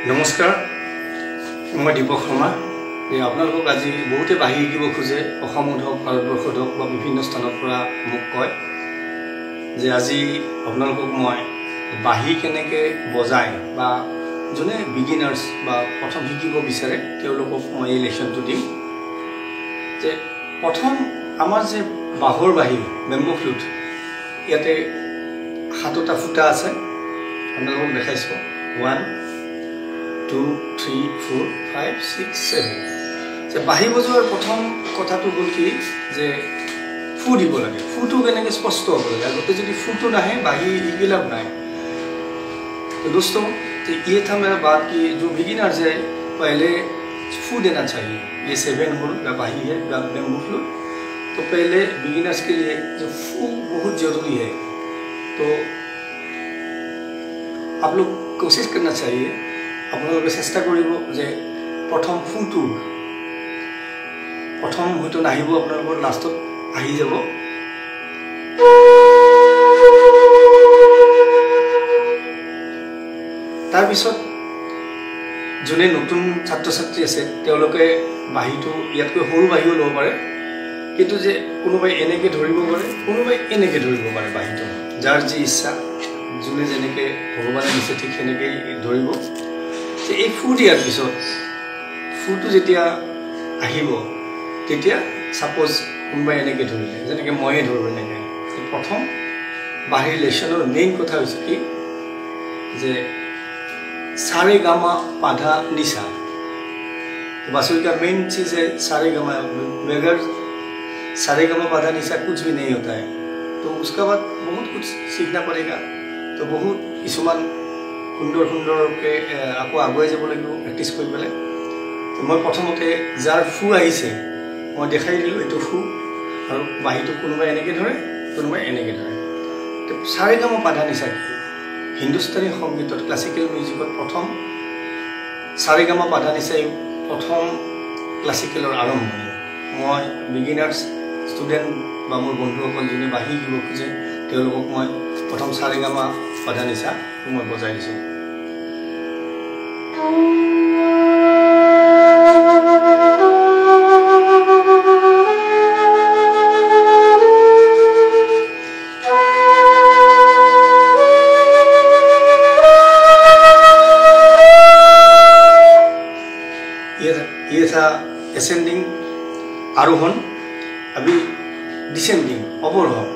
নমস্কাৰ, মই দীপক শৰ্মা। আপোনালোকক আজি বহুতে বাঁহী শিকিব খোজে, অসমত হওক, ভাৰতবৰ্ষত হওক বা বিভিন্ন স্থানৰ পৰা মোক কয় যে আজি আপোনালোকক মই বাঁহী কেনেকৈ বজায় বা যোনে বিগিনাৰ্ছ বা প্ৰথম শিকিব বিচাৰে তেওঁলোকক মই এই লেশ্যনটো দিম। যে প্ৰথম আমাৰ যে বাঁহৰ বাঁহী বেম্বো ফ্লুট, ইয়াতে 7টা ফুটা আছে, আপোনালোকক দেখাইছোঁ। 1 2 3 4 5 6 7। যে বাঁহী বজোৱাৰ প্ৰথম কথাটো হ'ল কি যে ফু দিব লাগে। ফুটো কেনেকৈ স্পষ্ট হ'ব লাগে, আৰু গোটেই যদি ফুটো নাহে বাঁহী এইবিলাক নাই। तो दोस्तों, तो ये था मेरा बात कि जो बिगिनर्स है पहले फू देना चाहिए। ये 7 होल का बाही है बेम्बो फ्लूट। तो पहले बिगिनर्स के लिए जो फू बहुत ज़रूरी है। तो आप लोग कोशिश करना चाहिए, আপোনালোকে চেষ্টা কৰিব যে প্ৰথম ফুটো প্ৰথম হয়তো নাহিব, আপোনালোকৰ লাষ্টত আহি যাব। তাৰপিছত যোনে নতুন ছাত্ৰ ছাত্ৰী আছে তেওঁলোকে বাঁহীটো ইয়াতকৈ সৰু বাঁহীও ল'ব পাৰে, কিন্তু যে কোনোবাই এনেকৈ ধৰিব পাৰে, কোনোবাই এনেকৈ ধৰিব পাৰে। বাঁহীটো যাৰ যি ইচ্ছা, যোনে যেনেকৈ ভগৱানে দিছে ঠিক সেনেকৈ ধৰিব। যে এই ফু দিয়াৰ পিছত ফুটো যেতিয়া আহিব তেতিয়া ছাপ'জ কোনোবাই এনেকৈ ধৰিলে, যেনেকৈ ময়ে ধৰোঁ এনেকৈ। প্ৰথম বাঁহীৰ লেশ্যনৰ মেইন কথা হৈছে কি যে सारे गामा पाधा निशा। बांसुरी का मेन चीज़ है सारे गामा। बगैर सारे गामा पाधा निशा कुछ भी नहीं होता है। तो उसका बाद बहुत कुछ सीखना पड़ेगा। तो बहुत किसुमान सुंदर सुंदर के आपको आगुवाई যাব লাগিব প্ৰেক্টিছ কৰি পেলাই। তো মই প্ৰথমতে যাৰ ফু আহিছে মই দেখাই দিলোঁ, এইটো ফু, আৰু বাঁহীটো কোনোবাই এনেকৈ ধৰে, কোনোবাই এনেকৈ ধৰে। তো সাৰে গামা পাধা নিশা কি? হিন্দুস্তানী সংগীতত, ক্লাছিকেল মিউজিকত প্ৰথম সাৰেগামা পাধা নিচাই প্ৰথম ক্লাছিকেলৰ আৰম্ভণি। মই বিগিনাৰ্ছ ষ্টুডেণ্ট বা মোৰ বন্ধুসকল যোনে বাঁহী শিকিব খোজে তেওঁলোকক মই প্ৰথম সাৰেগামা পাধা নিচা মই বজাই দিছোঁ। ये था असेंडिंग आरोहण। अभी डिसेंडिंग अवरोहण।